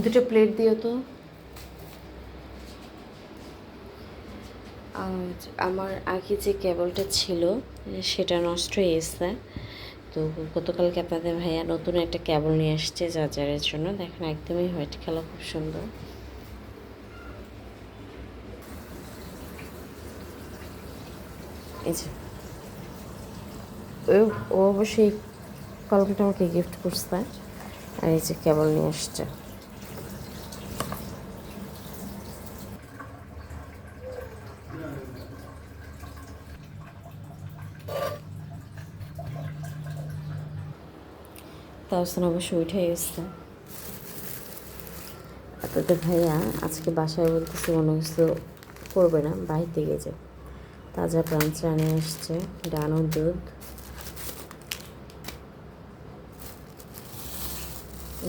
দুটো প্লেট দিও তো। আমার আগে যে কেবলটা ছিল সেটা নষ্ট হয়ে গেছে, তো গতকালকে আপনাদের ভাইয়া নতুন একটা কেবল নিয়ে আসছে চার্জারের জন্য। দেখেন একদমই হোয়াইট কালার, খুব সুন্দর। এই যে ও অবশ্যই কলমটা আমাকে গিফট করছে, আর এই যে কেবল নিয়ে আসছে। তাহসান অবশ্যই উঠে গেছে। আপনাদের ভাইয়া আজকে বাসায় বলতেছে মনে কিছু করবে না, বাইরে থেকে যে তাজা প্রাঞ্চা নিয়ে এসছে, ডানোর দুধ।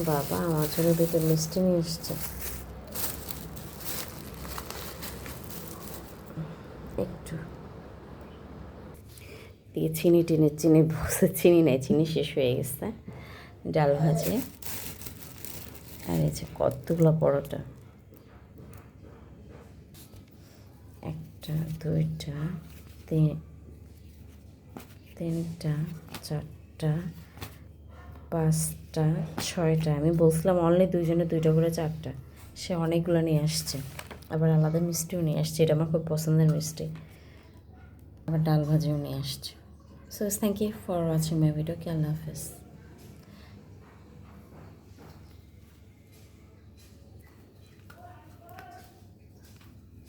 বাবা আমার জন্য দুটো মিষ্টি নিয়ে এসছে। একটু দিয়ে চিনি বসে, চিনি নেই, চিনি শেষ হয়ে গেছে। ডাল ভাজে, আর এই যে কতগুলো পরোটা, একটা দুইটা তিনটা চারটা পাঁচটা ছয়টা। আমি বলছিলাম অনলি দুইজনে দুইটা করে চারটা, সে অনেকগুলো নিয়ে আসছে। আবার আলাদা মিষ্টিও নিয়ে আসছে, এটা আমার খুব পছন্দের মিষ্টি। আবার ডাল ভাজিও নিয়ে আসছে। So thank you for watching my video. আল্লাহ হাফেজ।